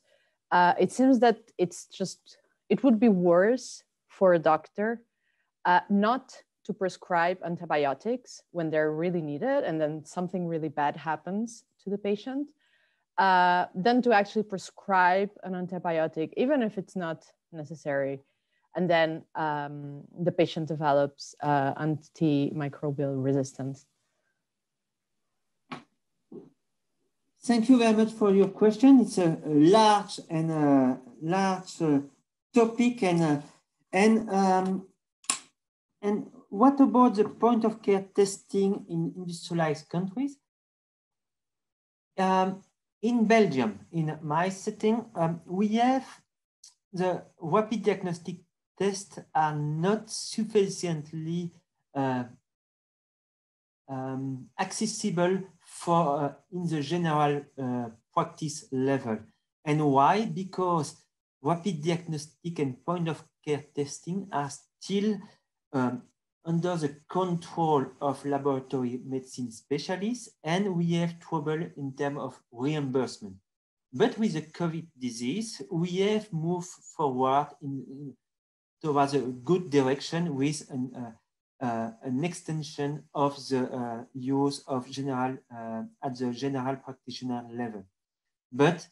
it seems that it would be worse for a doctor not to prescribe antibiotics when they're really needed and then something really bad happens to the patient, than to actually prescribe an antibiotic, even if it's not necessary. And then the patient develops antimicrobial resistance. Thank you very much for your question. It's a large topic, and what about the point of care testing in industrialized countries? In Belgium, in my setting, we have the rapid diagnostic tests are not sufficiently accessible for in the general practice level. And why? Because rapid diagnostic and point of care testing are still under the control of laboratory medicine specialists, and we have trouble in terms of reimbursement. But with the COVID disease, we have moved forward towards a good direction with an extension of the use of at the general practitioner level. But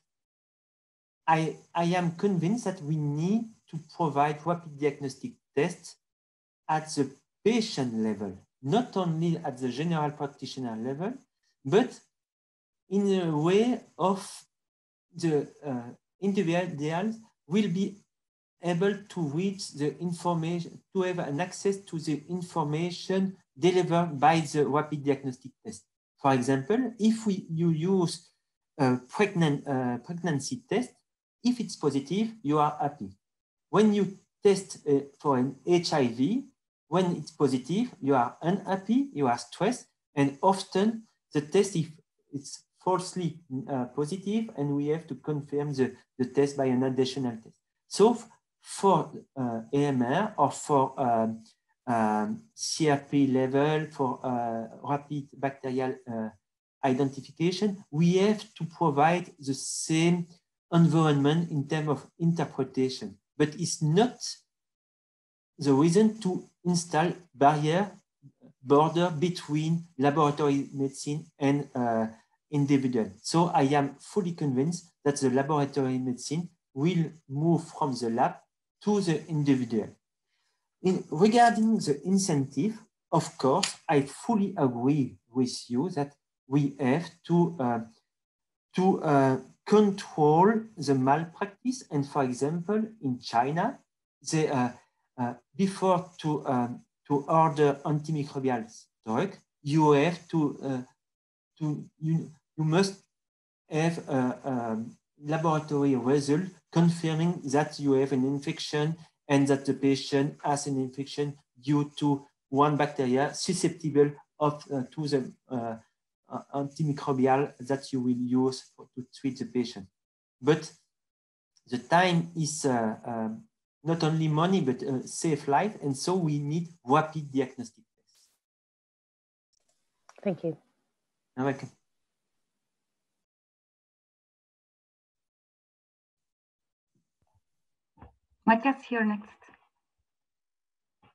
I am convinced that we need to provide rapid diagnostic tests at the patient level, not only at the general practitioner level, but in a way of the individuals will be able to reach the information, to have an access to the information delivered by the rapid diagnostic test. For example, if you use a pregnancy test, if it's positive, you are happy. When you test for an HIV, when it's positive, you are unhappy, you are stressed, and often the test, if it's falsely positive, and we have to confirm the test by an additional test. So for AMR or for CRP level, for rapid bacterial identification, we have to provide the same environment in terms of interpretation, but it's not the reason to install border between laboratory medicine and individual. So I am fully convinced that the laboratory medicine will move from the lab to the individual. Regarding the incentive, of course, I fully agree with you that we have to control the malpractice. And for example, in China, they before to order antimicrobial drug, you have you must have a laboratory result confirming that you have an infection and that the patient has an infection due to one bacteria susceptible to the antimicrobial that you will use to treat the patient. But the time is not only money, but save life. And so we need rapid diagnostic tests. Thank you. You're welcome. Matthias, here next. I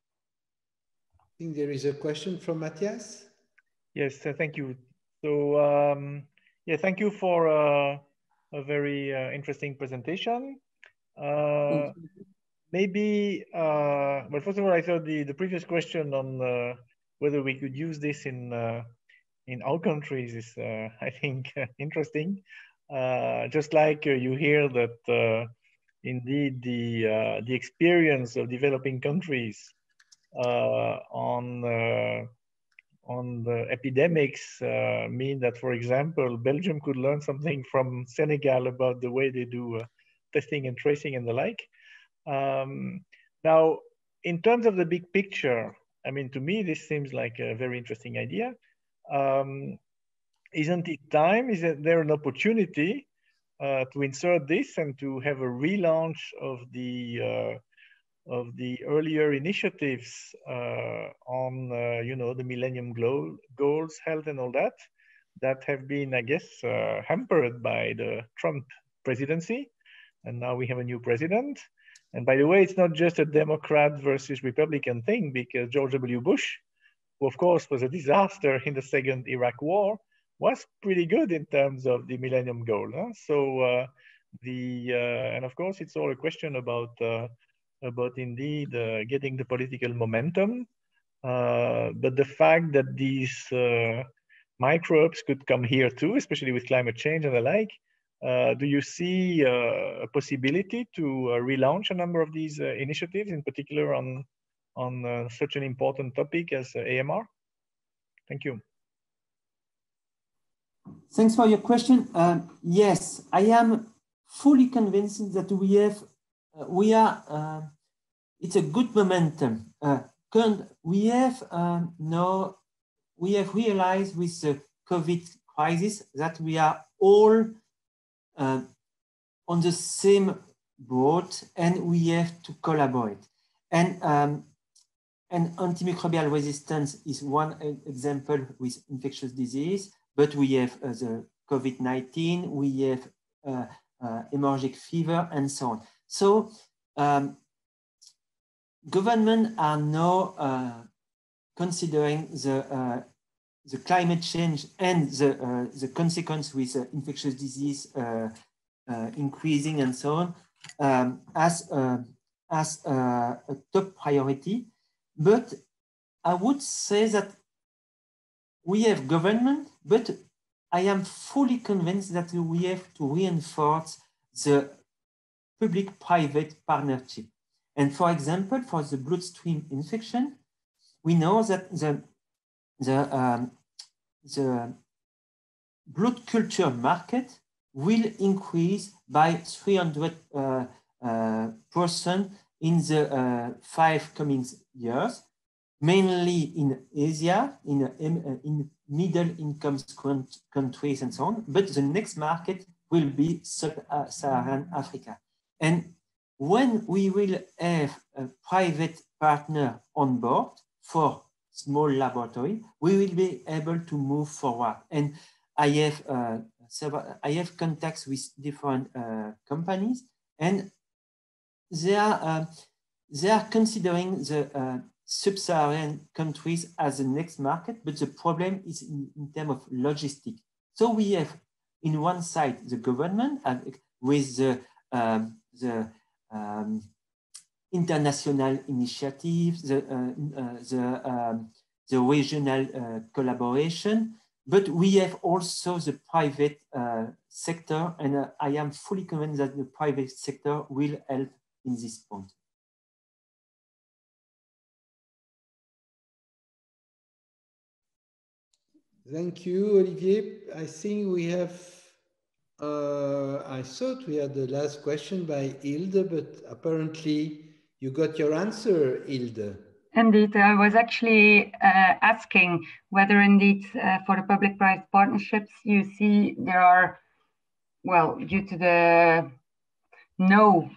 think there is a question from Matthias. Yes, thank you. So, yeah, thank you for a very interesting presentation. Maybe, well, first of all, I thought the previous question on whether we could use this in our countries is, I think, interesting. Just like you hear that indeed the experience of developing countries on the epidemics mean that, for example, Belgium could learn something from Senegal about the way they do testing and tracing and the like. Now, in terms of the big picture, I mean, to me, this seems like a very interesting idea. Isn't it time? Is there an opportunity to insert this and to have a relaunch of the earlier initiatives on, you know, the Millennium Goals, health and all that have been, I guess, hampered by the Trump presidency. And now we have a new president. And by the way, it's not just a Democrat versus Republican thing, because George W. Bush, who of course was a disaster in the second Iraq war, was pretty good in terms of the Millennium Goal. Huh? So and of course, it's all a question about indeed getting the political momentum. But the fact that these microbes could come here too, especially with climate change and the like, do you see a possibility to relaunch a number of these initiatives, in particular on such an important topic as AMR? Thank you. Thanks for your question. Yes, I am fully convinced that it's a good momentum. We have realized with the COVID crisis that we are all on the same boat, and we have to collaborate. And antimicrobial resistance is one example with infectious disease, but we have the COVID-19, we have hemorrhagic fever, and so on. So governments are now considering the climate change and the consequence with infectious disease increasing and so on as a top priority. But I would say that we have government, but I am fully convinced that we have to reinforce the public-private partnership. And for example, for the bloodstream infection, we know that the blood culture market will increase by 300% in the 5 coming years, mainly in Asia, in middle-income countries and so on. But the next market will be sub-Saharan Africa. And when we will have a private partner on board for small laboratory, we will be able to move forward. And I have contacts with different companies, and they are considering the sub-Saharan countries as the next market, but the problem is in terms of logistics. So we have, in one side, the government with the international initiatives, the regional collaboration, but we have also the private sector, and I am fully convinced that the private sector will help in this point. Thank you, Olivier. I think we have, I thought we had the last question by Hilde, but apparently you got your answer, Hilde. Indeed, I was actually asking whether indeed for the public-private partnerships, you see there are, well, due to the no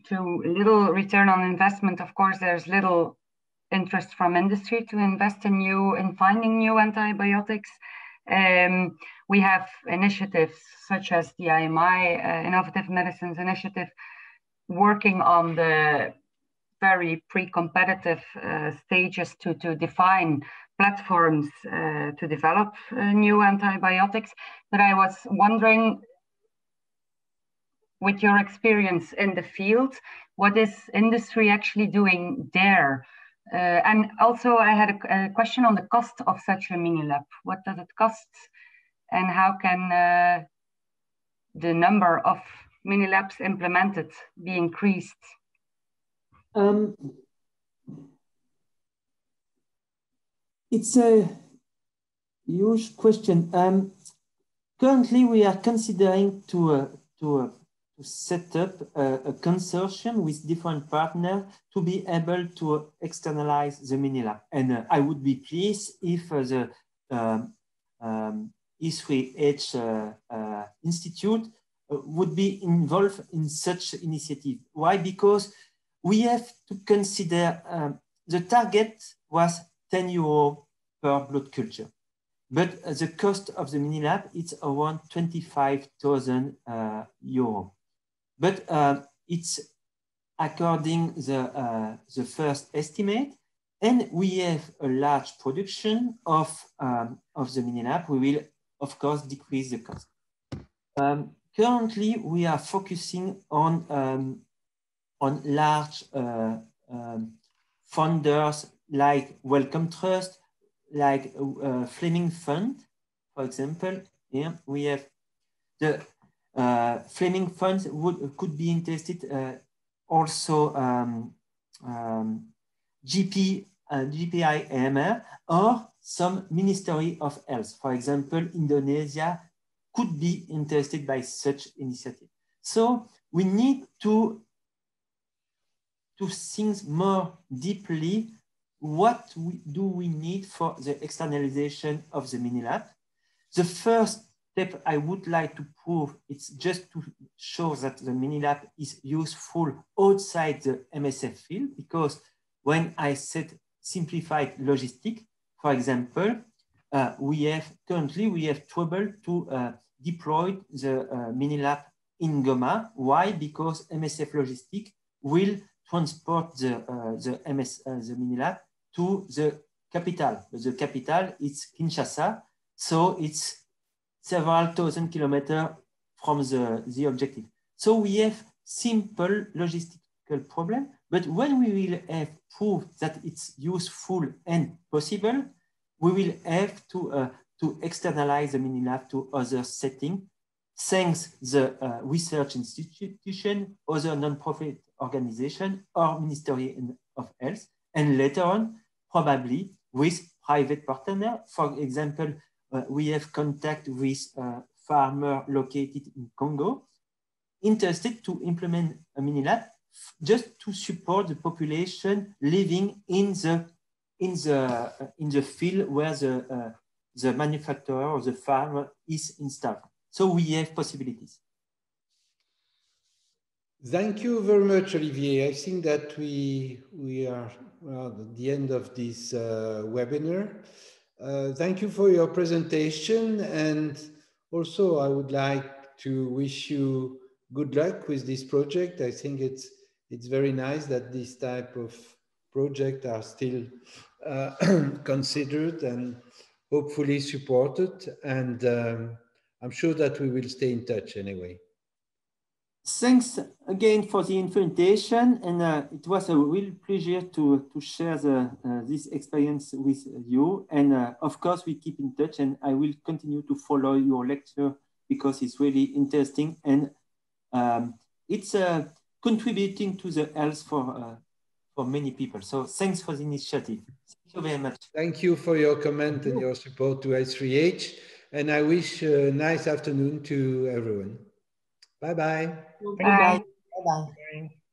to little return on investment, of course, there's little interest from industry to invest in finding new antibiotics. We have initiatives such as the IMI, Innovative Medicines Initiative, working on the very pre-competitive stages to define platforms to develop new antibiotics. But I was wondering, with your experience in the field, what is industry actually doing there? And also I had a question on the cost of such a mini lab. What does it cost? And how can the number of mini labs implemented be increased? It's a huge question. Currently, we are considering to set up a consortium with different partners to be able to externalize the mini lab. And I would be pleased if the I3h Institute would be involved in such initiative. Why? Because we have to consider the target was €10 per blood culture, but the cost of the mini lab is around €25,000. But it's according the first estimate, and we have a large production of the mini lab. We will, of course, decrease the cost. Currently, we are focusing on large funders like Wellcome Trust, like Fleming Fund, for example. Here we have the Fleming Fund could be interested, also GPI-AMR, or some Ministry of Health. For example, Indonesia could be interested by such initiative. So we need to think more deeply what do we need for the externalization of the mini lab. The first step I would like to prove, it's just to show that the mini lab is useful outside the MSF field, because when I said simplified logistic, for example, currently we have trouble to deploy the mini lab in Goma. Why? Because MSF logistic will transport the mini lab to the capital. The capital is Kinshasa, so it's several thousand kilometers from the objective. So we have simple logistical problem, but when we will have proof that it's useful and possible, we will have to externalize the mini lab to other settings, thanks the research institution, other non-profit organization, or Ministry of Health, and later on, probably with private partner. For example, we have contact with farmer located in Congo, interested to implement a mini lab just to support the population living in the field where the manufacturer or the farmer is installed. So we have possibilities. Thank you very much, Olivier. I think that we are at the end of this webinar. Thank you for your presentation, and also I would like to wish you good luck with this project. I think it's very nice that this type of projects are still considered and hopefully supported. And I'm sure that we will stay in touch anyway. Thanks again for the invitation, and it was a real pleasure to share this experience with you. And of course, we keep in touch, and I will continue to follow your lecture because it's really interesting, and it's contributing to the health for many people. So thanks for the initiative. Thank you very much. Thank you for your comment and your support to I3h, and I wish a nice afternoon to everyone. Bye-bye. Bye. Bye-bye.